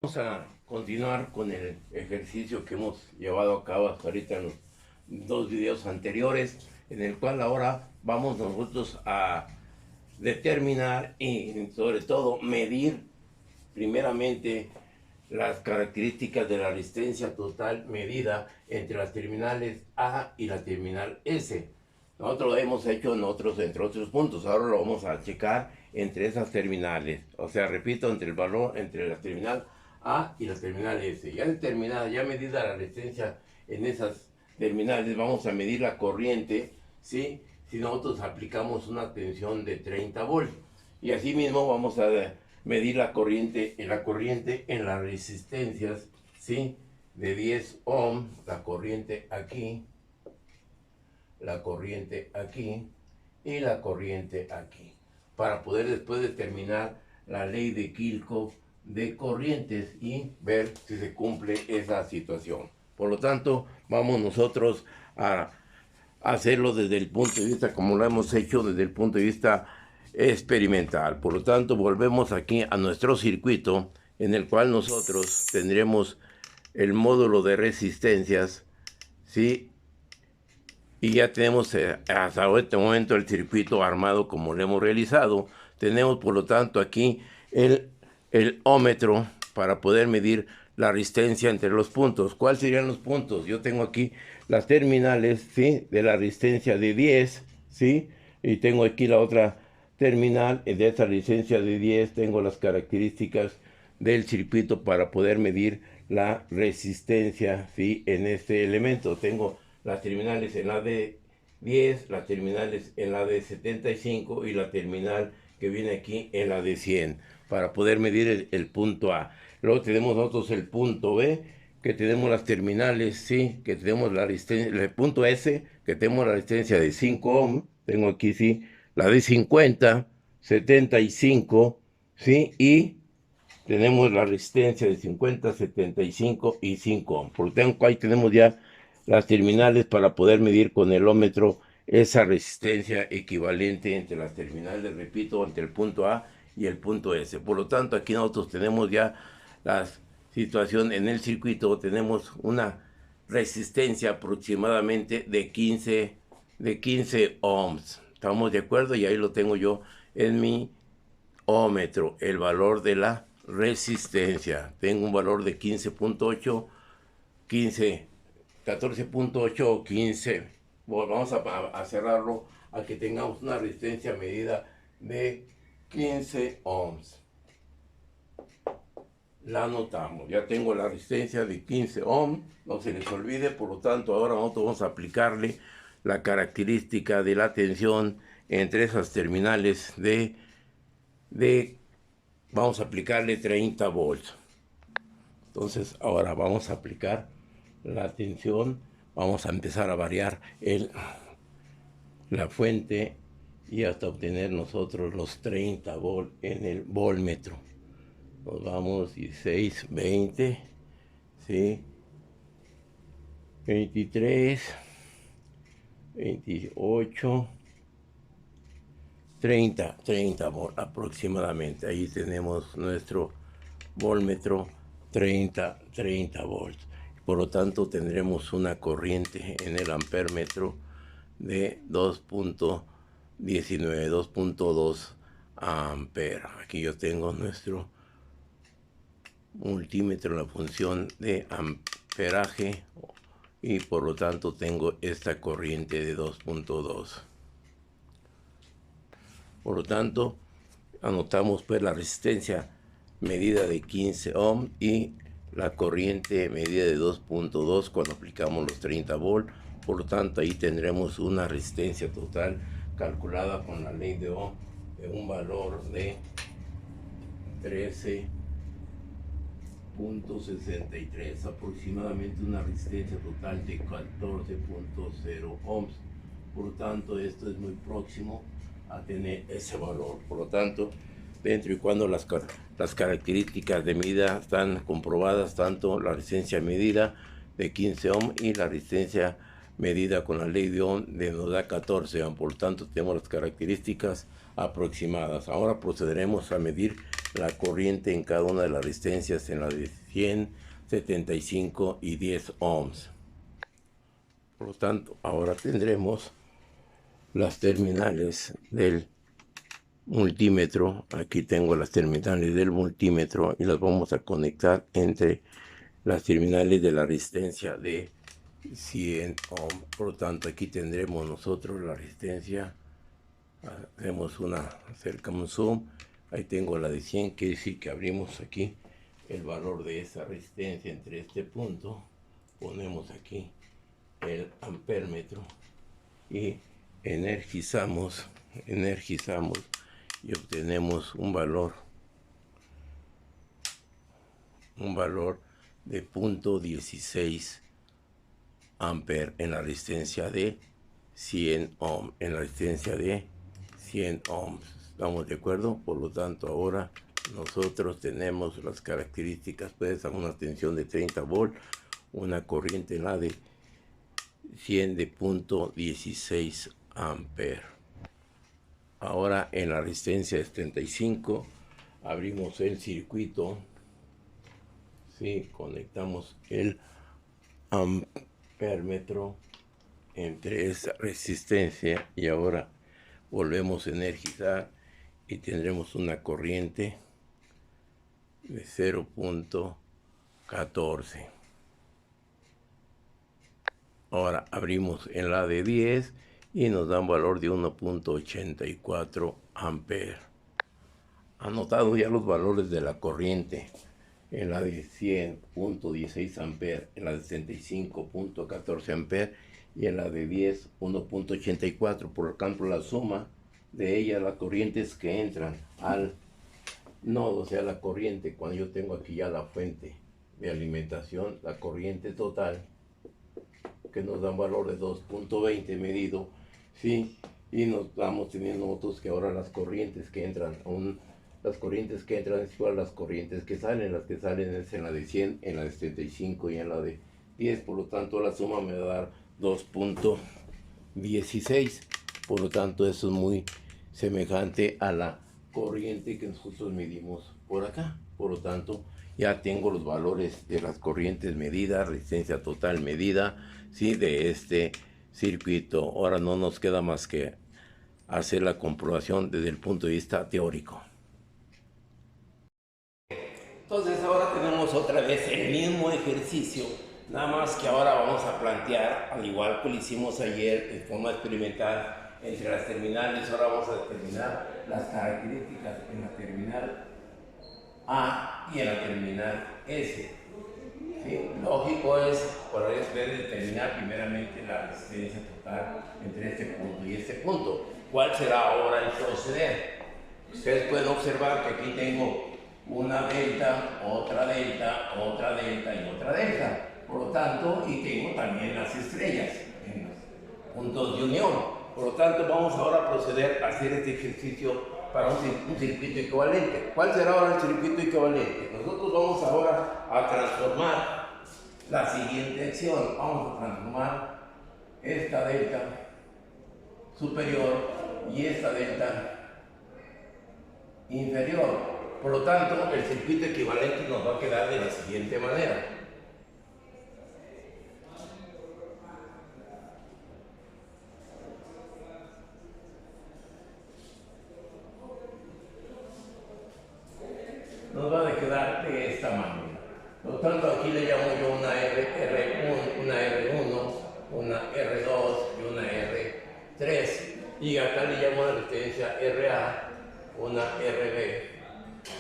Vamos a continuar con el ejercicio que hemos llevado a cabo hasta ahorita en los dos videos anteriores, en el cual ahora vamos nosotros a determinar y sobre todo medir primeramente las características de la resistencia total medida entre las terminales A y la terminal S. Nosotros lo hemos hecho entre otros puntos. Ahora lo vamos a checar entre esas terminales. O sea, repito, entre el valor, entre la terminal A y la terminal S. Ya determinada, ya medida la resistencia en esas terminales, vamos a medir la corriente, ¿sí? Si nosotros aplicamos una tensión de 30 volts. Y así mismo vamos a medir la corriente en las resistencias, ¿sí? De 10 ohm, la corriente aquí y la corriente aquí, para poder después determinar la ley de Kirchhoff de corrientes y ver si se cumple esa situación. Por lo tanto, vamos nosotros a hacerlo desde el punto de vista como lo hemos hecho desde el punto de vista experimental. Por lo tanto, volvemos aquí a nuestro circuito, en el cual nosotros tendremos el módulo de resistencias, ¿sí? Y ya tenemos hasta este momento el circuito armado como lo hemos realizado. Tenemos por lo tanto aquí el ómetro para poder medir la resistencia entre los puntos. ¿Cuáles serían los puntos? Yo tengo aquí las terminales, ¿sí? De la resistencia de 10, ¿sí? Y tengo aquí la otra terminal de esta resistencia de 10. Tengo las características del circuito para poder medir la resistencia, ¿sí? En este elemento tengo las terminales en la de 10, las terminales en la de 75 y la terminal que viene aquí en la de 100 para poder medir el punto A. Luego tenemos nosotros el punto B, que tenemos las terminales, sí, que tenemos la resistencia, el punto S, que tenemos la resistencia de 5 ohm, tengo aquí, sí, la de 50, 75, sí, y tenemos la resistencia de 50, 75 y 5 ohm. Por lo tanto, ahí tenemos ya las terminales para poder medir con el ómetro esa resistencia equivalente entre las terminales, repito, entre el punto A y el punto S. Por lo tanto, aquí nosotros tenemos ya la situación en el circuito, tenemos una resistencia aproximadamente de 15 ohms. ¿Estamos de acuerdo? Y ahí lo tengo yo en mi ómetro, el valor de la resistencia. Tengo un valor de 15.8, 15, 14.8 o 15. Bueno, vamos a cerrarlo a que tengamos una resistencia medida de 15 ohms. La anotamos, ya tengo la resistencia de 15 ohms, no se les olvide. Por lo tanto, ahora nosotros vamos a aplicarle la característica de la tensión entre esas terminales vamos a aplicarle 30 volts. Entonces ahora vamos a aplicar la tensión, vamos a empezar a variar la fuente y hasta obtener nosotros los 30 volts en el voltmetro. Nos vamos 16, 20, ¿sí? 23, 28, 30 volts aproximadamente. Ahí tenemos nuestro voltmetro, 30 volts. Por lo tanto, tendremos una corriente en el amperémetro de 2.19, 2.2 amperes. Aquí yo tengo nuestro multímetro, la función de amperaje, y por lo tanto tengo esta corriente de 2.2. Por lo tanto, anotamos pues la resistencia medida de 15 ohm y la corriente medida de 2.2 cuando aplicamos los 30 volts. Por lo tanto, ahí tendremos una resistencia total calculada con la ley de Ohm de un valor de 13.63, aproximadamente una resistencia total de 14.0 ohms. Por lo tanto, esto es muy próximo a tener ese valor. Por lo tanto, dentro y cuando las características de medida están comprobadas, tanto la resistencia medida de 15 ohm y la resistencia medida con la ley de Ohm nos da 14 ohm. Por lo tanto, tenemos las características aproximadas. Ahora procederemos a medir la corriente en cada una de las resistencias, en la de 100, 75 y 10 ohms. Por lo tanto, ahora tendremos las terminales del multímetro. Aquí tengo las terminales del multímetro y las vamos a conectar entre las terminales de la resistencia de 100 ohms. Por lo tanto, aquí tendremos nosotros la resistencia. Acercamos un zoom. Ahí tengo la de 100, que decir que abrimos aquí el valor de esa resistencia entre este punto. Ponemos aquí el amperímetro y energizamos y obtenemos un valor de 0.16 amperes en la resistencia de 100 ohms, ¿estamos de acuerdo? Por lo tanto, ahora nosotros tenemos las características, pues, a una tensión de 30 volts, una corriente en la de 100 de 0.16 amperes. Ahora en la resistencia de 75 abrimos el circuito, ¿sí? Conectamos el amperímetro entre esa resistencia y ahora volvemos a energizar y tendremos una corriente de 0.14. Ahora abrimos en la de 10 y nos da un valor de 1.84 amperes. Anotado ya los valores de la corriente en la de 100.16 amperes, en la de 75.14 amperes y en la de 10 1.84. Por lo tanto, la suma de ellas, las corrientes que entran al nodo, o sea, la corriente, cuando yo tengo aquí ya la fuente de alimentación, la corriente total, que nos da un valor de 2.20 medido, ¿sí? Y nos vamos teniendo nosotros que ahora las corrientes que entran, las corrientes que entran es igual a las corrientes que salen. Las que salen es en la de 100, en la de 75 y en la de 10. Por lo tanto, la suma me va a dar 2.16. Por lo tanto, eso es muy semejante a la corriente que nosotros medimos por acá. Por lo tanto, ya tengo los valores de las corrientes medidas, resistencia total medida, ¿sí? De este circuito. Ahora no nos queda más que hacer la comprobación desde el punto de vista teórico. Entonces ahora tenemos otra vez el mismo ejercicio, nada más que ahora vamos a plantear, al igual que lo hicimos ayer de forma experimental, entre las terminales. Ahora vamos a determinar las características en la terminal A y en la terminal S. ¿Sí? Lógico es, por eso debe determinar primeramente la resistencia total entre este punto y este punto. ¿Cuál será ahora el proceder? Ustedes pueden observar que aquí tengo una delta, otra delta, otra delta y otra delta. Por lo tanto, y tengo también las estrellas en los puntos de unión. Por lo tanto, vamos ahora a proceder a hacer este ejercicio para un circuito equivalente. ¿Cuál será ahora el circuito equivalente? Nosotros vamos ahora a transformar la siguiente acción. Vamos a transformar esta delta superior y esta delta inferior. Por lo tanto, el circuito equivalente nos va a quedar de la siguiente manera. Nos va a quedar de esta manera. Por lo tanto, aquí le llamo yo una R1, una R1, una R2 y una R3. Y acá le llamo la resistencia RA, una RB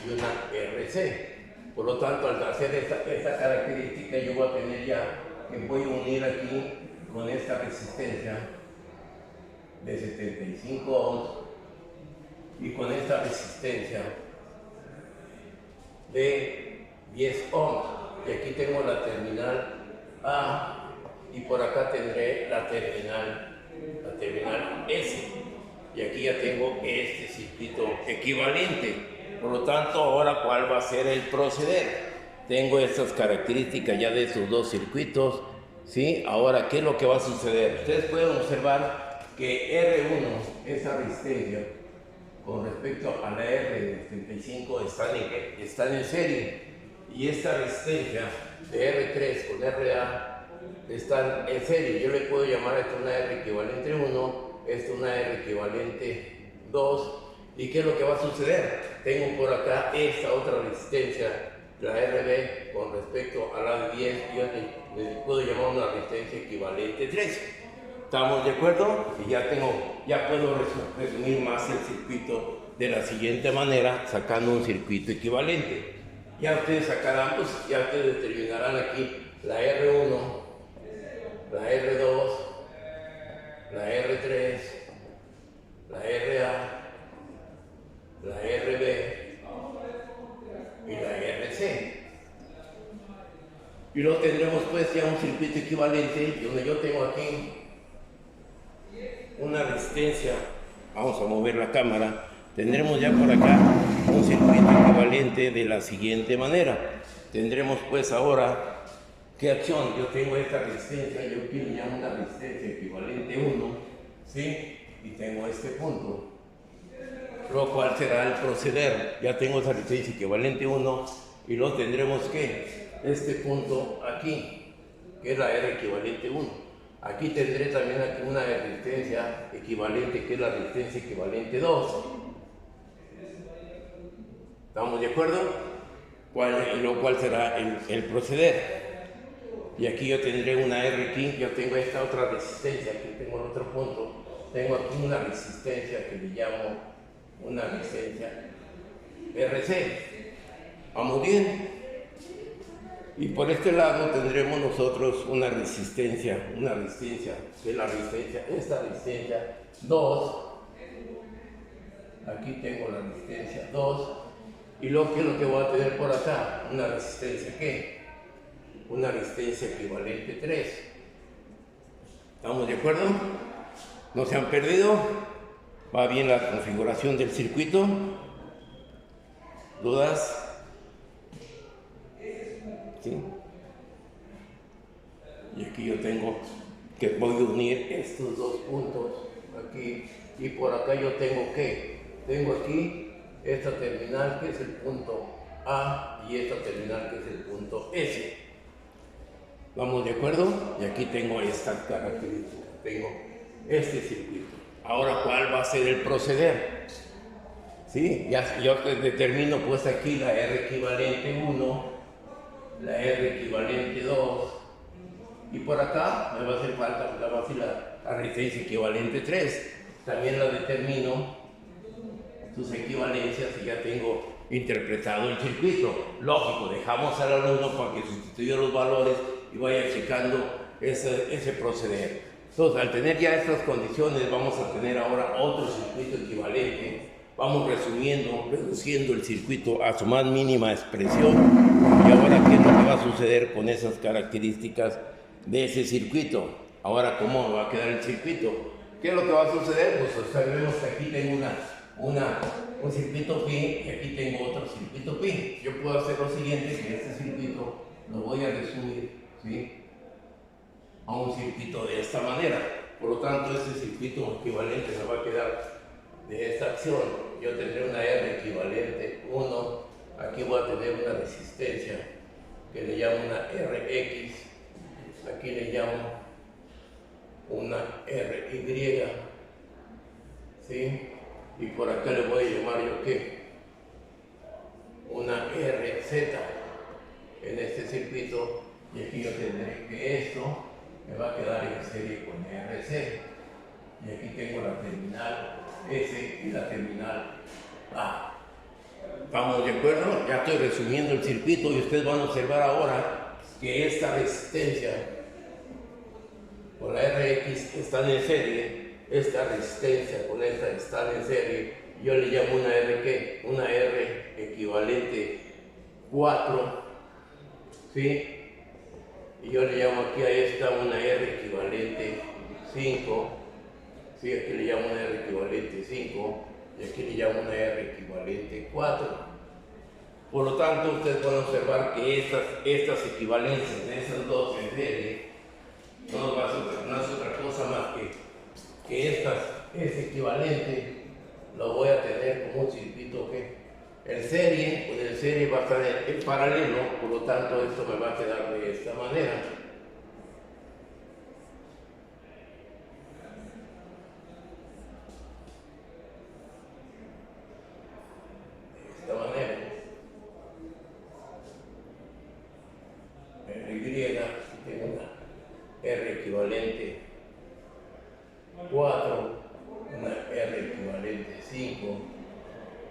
y una RC. Por lo tanto, al hacer esta característica, yo voy a tener ya que voy a unir aquí con esta resistencia de 75 ohms y con esta resistencia de 10 ohms. Y aquí tengo la terminal A y por acá tendré la terminal S. Y aquí ya tengo este circuito equivalente. Por lo tanto, ahora, ¿cuál va a ser el proceder? Tengo estas características ya de estos dos circuitos, ¿sí? Ahora, ¿qué es lo que va a suceder? Ustedes pueden observar que R1, esa resistencia, con respecto a la R de 35 están en serie, y esta resistencia de R3 con RA están en serie. Yo le puedo llamar a esto una R equivalente 1, esto una R equivalente 2. ¿Y qué es lo que va a suceder? Tengo por acá esta otra resistencia, la RB, con respecto a la de 10, yo le puedo llamar una resistencia equivalente 3. ¿Estamos de acuerdo? Y ya puedo resumir más el circuito de la siguiente manera, sacando un circuito equivalente. Ya ustedes sacarán, pues ya ustedes determinarán aquí la R1, la R2, la R3, la RA, la RB y la RC. Y luego tendremos pues ya un circuito equivalente donde yo tengo aquí una resistencia. Vamos a mover la cámara. Tendremos ya por acá un circuito equivalente de la siguiente manera. Tendremos pues ahora, ¿qué acción? Yo tengo esta resistencia, yo aquí le llamo una resistencia equivalente 1, ¿sí? Y tengo este punto. Luego, ¿cuál será el proceder? Ya tengo esa resistencia equivalente 1 y luego tendremos que este punto aquí, que es la R equivalente 1. Aquí tendré también aquí una resistencia equivalente, que es la resistencia equivalente 2. ¿Estamos de acuerdo? ¿Cuál será el proceder? Y aquí yo tendré una R aquí, yo tengo esta otra resistencia, aquí tengo el otro punto. Tengo aquí una resistencia que le llamo una resistencia RC. ¿Vamos bien? Y por este lado tendremos nosotros una resistencia, que es la resistencia, esta resistencia 2. Aquí tengo la resistencia 2. Y luego, ¿qué es lo que voy a tener por acá? Una resistencia, ¿qué? Una resistencia equivalente 3. ¿Estamos de acuerdo? ¿No se han perdido? ¿Va bien la configuración del circuito? ¿Dudas? ¿Sí? Y aquí yo tengo que voy a unir estos dos puntos aquí, y por acá yo tengo que aquí esta terminal que es el punto A y esta terminal que es el punto S. ¿Vamos de acuerdo? Y aquí tengo esta característica, tengo este circuito. Ahora, ¿cuál va a ser el proceder? ¿Sí? Ya yo determino pues aquí la R equivalente 1, la R equivalente 2, y por acá me va a hacer falta la resistencia equivalente 3. También la determino, sus equivalencias, y ya tengo interpretado el circuito. Lógico, dejamos al alumno para que sustituya los valores y vaya checando ese proceder. Entonces, al tener ya estas condiciones, vamos a tener ahora otro circuito equivalente. Vamos reduciendo el circuito a su más mínima expresión. Y ahora, ¿qué es lo que va a suceder con esas características de ese circuito? Ahora, ¿cómo va a quedar el circuito? ¿Qué es lo que va a suceder? Pues sabemos que aquí tengo un circuito pi y aquí tengo otro circuito pi. Yo puedo hacer lo siguiente, que este circuito lo voy a resumir, ¿sí?, a un circuito de esta manera. Por lo tanto, este circuito equivalente se va a quedar de esta acción. Yo tendré una R equivalente 1, aquí voy a tener una resistencia que le llamo una RX, aquí le llamo una RY, ¿sí? Y por acá le voy a llamar yo ¿qué? Una RZ en este circuito, y aquí yo tendré que esto me va a quedar en serie con RC, y aquí tengo la terminal S y la terminal A. ¿Estamos de acuerdo? Ya estoy resumiendo el circuito y ustedes van a observar ahora que esta resistencia con la RX están en serie, esta resistencia con esta están en serie. Yo le llamo una R ¿qué? Una R equivalente 4, ¿sí? Y yo le llamo aquí a esta una R equivalente 5, ¿sí? Aquí le llamo una R equivalente 5 y aquí le llamo una R equivalente 4. Por lo tanto, ustedes van a observar que estas equivalencias de esas dos en serie no es otra cosa más que esta es equivalente lo voy a tener como un circuito que el serie va a estar en paralelo, por lo tanto esto me va a quedar de esta manera. Tengo una R equivalente 4, una R equivalente 5,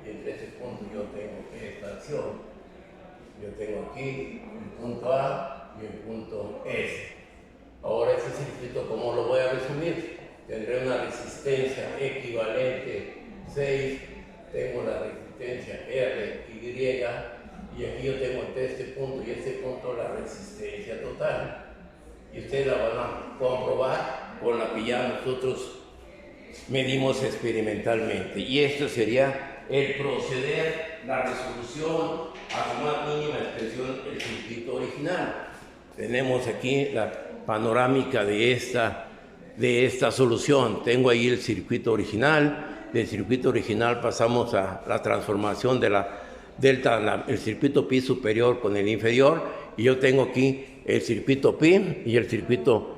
y entre ese punto yo tengo esta acción. Yo tengo aquí el punto A y el punto S. Ahora este circuito, ¿cómo lo voy a resumir? Tendré una resistencia equivalente 6, tengo la resistencia R, Y, y aquí yo tengo entre este punto y este punto la resistencia total. Y ustedes la van a comprobar con la que ya nosotros medimos experimentalmente. Y esto sería el proceder, la resolución a su más mínima expresión del circuito original. Tenemos aquí la panorámica de esta solución. Tengo ahí el circuito original. Del circuito original pasamos a la transformación de la delta, el circuito pi superior con el inferior, y yo tengo aquí el circuito pi y el circuito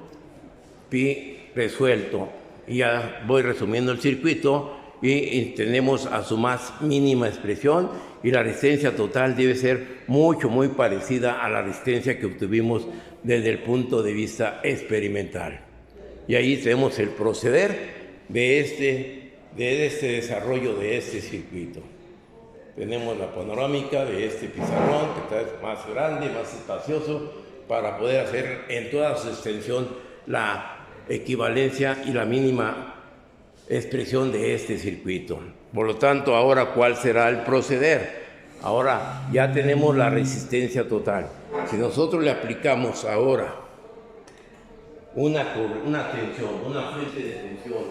pi resuelto. Y ya voy resumiendo el circuito y tenemos a su más mínima expresión, y la resistencia total debe ser muy parecida a la resistencia que obtuvimos desde el punto de vista experimental. Y ahí tenemos el proceder de este desarrollo de este circuito. Tenemos la panorámica de este pizarrón, que está más grande, más espacioso, para poder hacer en toda su extensión la equivalencia y la mínima expresión de este circuito. Por lo tanto, ahora, ¿cuál será el proceder? Ahora ya tenemos la resistencia total. Si nosotros le aplicamos ahora una tensión, una fuente de tensión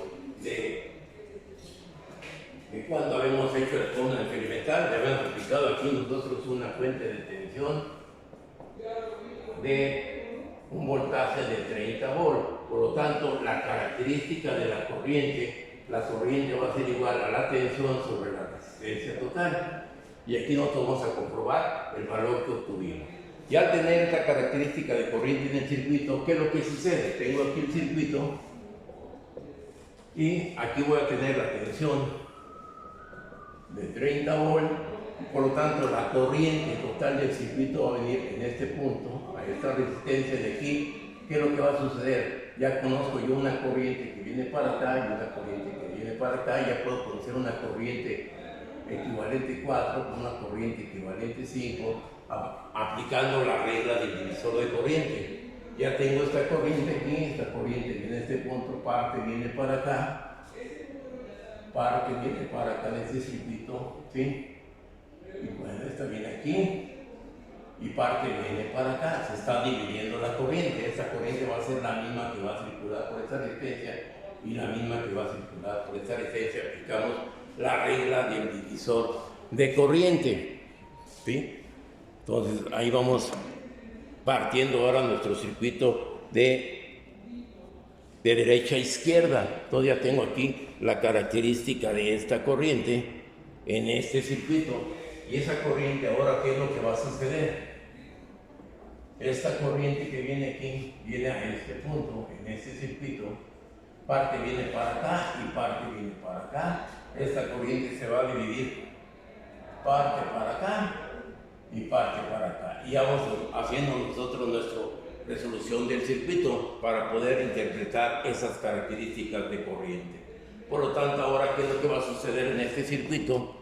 de cuando habíamos hecho el fórmula experimental, le habíamos aplicado aquí nosotros una fuente de tensión de un voltaje de 30 volts. Por lo tanto, la característica de la corriente va a ser igual a la tensión sobre la resistencia total. Y aquí nosotros vamos a comprobar el valor que obtuvimos. Y al tener esta característica de corriente en el circuito, ¿qué es lo que sucede? Tengo aquí el circuito y aquí voy a tener la tensión de 30 volts, por lo tanto la corriente total del circuito va a venir en este punto, a esta resistencia de aquí. ¿Qué es lo que va a suceder? Ya conozco yo una corriente que viene para acá y una corriente que viene para acá, ya puedo conocer una corriente equivalente 4 con una corriente equivalente 5, aplicando la regla del divisor de corriente. Ya tengo esta corriente aquí, esta corriente viene a este punto, parte viene para acá, parte viene para acá en este circuito, ¿sí? Y bueno, esta viene aquí y parte viene para acá. Se está dividiendo la corriente. Esta corriente va a ser la misma que va a circular por esta resistencia y la misma que va a circular por esta resistencia. Aplicamos la regla del divisor de corriente, ¿sí? Entonces ahí vamos partiendo ahora nuestro circuito de derecha a izquierda. Todavía tengo aquí la característica de esta corriente en este circuito, y esa corriente ahora, ¿qué es lo que va a suceder? Esta corriente que viene aquí viene a este punto en este circuito, parte viene para acá y parte viene para acá. Esta corriente se va a dividir, parte para acá y parte para acá, y vamos haciendo nosotros nuestra resolución del circuito para poder interpretar esas características de corriente. Por lo tanto, ahora, ¿qué es lo que va a suceder en este circuito?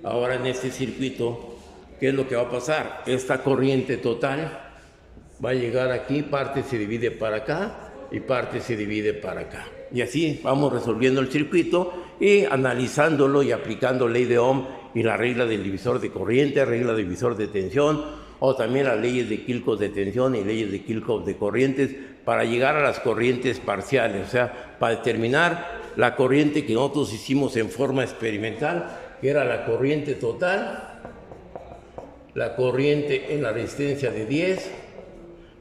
Ahora en este circuito, ¿qué es lo que va a pasar? Esta corriente total va a llegar aquí, parte se divide para acá y parte se divide para acá. Y así vamos resolviendo el circuito y analizándolo y aplicando ley de Ohm y la regla del divisor de corriente, regla del divisor de tensión, o también las leyes de Kirchhoff de tensión y leyes de Kirchhoff de corrientes, para llegar a las corrientes parciales, o sea, para determinar la corriente que nosotros hicimos en forma experimental, que era la corriente total, la corriente en la resistencia de 10,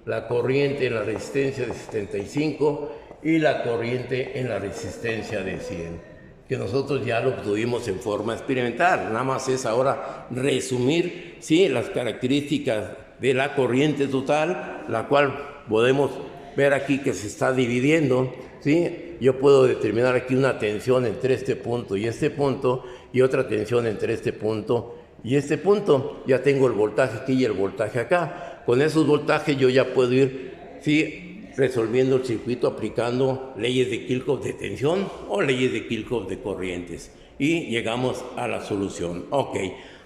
la corriente en la resistencia de 75 y la corriente en la resistencia de 100. que nosotros ya lo obtuvimos en forma experimental. Nada más es ahora resumir, ¿sí?, las características de la corriente total, la cual podemos ver aquí que se está dividiendo, ¿sí? Yo puedo determinar aquí una tensión entre este punto, y otra tensión entre este punto y este punto. Ya tengo el voltaje aquí y el voltaje acá. Con esos voltajes yo ya puedo ir, ¿sí?, resolviendo el circuito aplicando leyes de Kirchhoff de tensión o leyes de Kirchhoff de corrientes. Y llegamos a la solución. Ok,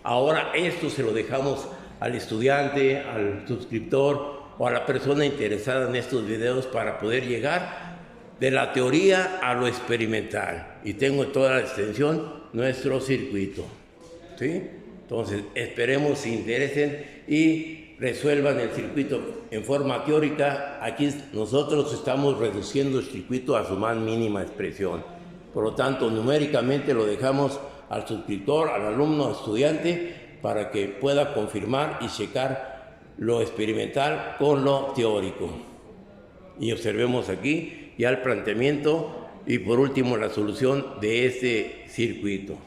ahora esto se lo dejamos al estudiante, al suscriptor o a la persona interesada en estos videos para poder llegar de la teoría a lo experimental. Y tengo en toda la extensión nuestro circuito, ¿sí? Entonces, esperemos se interesen y resuelvan el circuito en forma teórica. Aquí nosotros estamos reduciendo el circuito a su más mínima expresión. Por lo tanto, numéricamente lo dejamos al suscriptor, al alumno, al estudiante, para que pueda confirmar y checar lo experimental con lo teórico. Y observemos aquí ya el planteamiento y por último la solución de este circuito.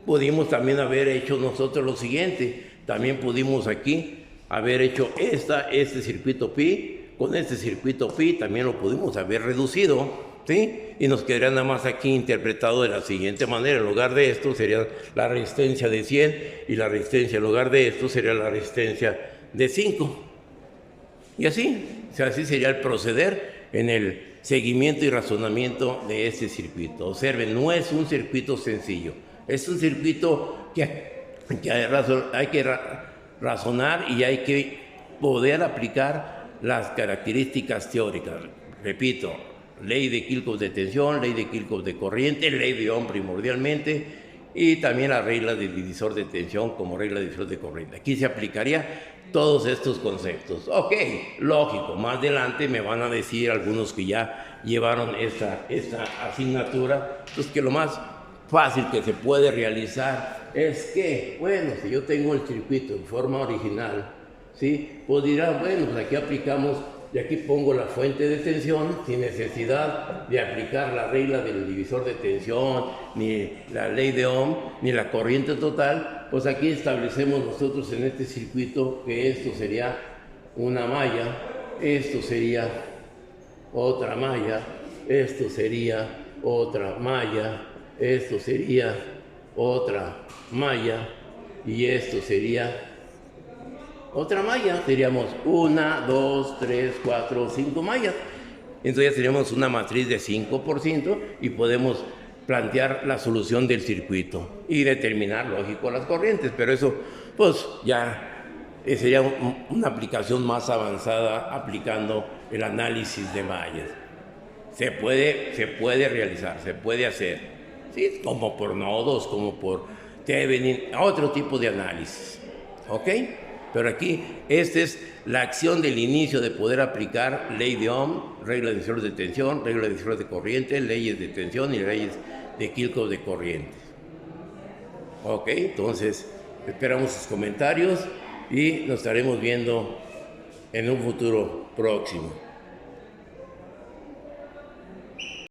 Pudimos también haber hecho nosotros lo siguiente. También pudimos aquí haber hecho este circuito pi. Con este circuito pi también lo pudimos haber reducido, ¿sí? Y nos quedaría nada más aquí interpretado de la siguiente manera. En lugar de esto sería la resistencia de 100 y la resistencia en lugar de esto sería la resistencia de 5. Y así, o sea, así sería el proceder en el seguimiento y razonamiento de este circuito. Observen, no es un circuito sencillo. Es un circuito que hay que razonar y hay que poder aplicar las características teóricas. Repito, ley de Kirchhoff de tensión, ley de Kirchhoff de corriente, ley de Ohm primordialmente, y también la regla del divisor de tensión como regla de divisor de corriente. Aquí se aplicaría todos estos conceptos. Ok, lógico, más adelante me van a decir algunos que ya llevaron esta asignatura, pues que lo más fácil que se puede realizar es que, bueno, si yo tengo el circuito en forma original, ¿sí?, pues dirán, bueno, pues aquí aplicamos, y aquí pongo la fuente de tensión sin necesidad de aplicar la regla del divisor de tensión, ni la ley de Ohm, ni la corriente total. Pues aquí establecemos nosotros en este circuito que esto sería una malla, esto sería otra malla, esto sería otra malla, esto sería otra malla y esto sería otra malla. Seríamos 1, 2, 3, 4, 5 mallas. Entonces ya teníamos una matriz de 5% y podemos plantear la solución del circuito y determinar, lógico, las corrientes. Pero eso, pues ya sería una aplicación más avanzada aplicando el análisis de mallas. Se puede realizar, se puede hacer, ¿sí?, como por nodos, como por Thevenin, otro tipo de análisis, ¿ok? Pero aquí, esta es la acción del inicio de poder aplicar ley de Ohm, regla de divisor de tensión, regla de divisor de corriente, leyes de tensión y leyes de Kirchhoff de corrientes. Ok, entonces esperamos sus comentarios y nos estaremos viendo en un futuro próximo.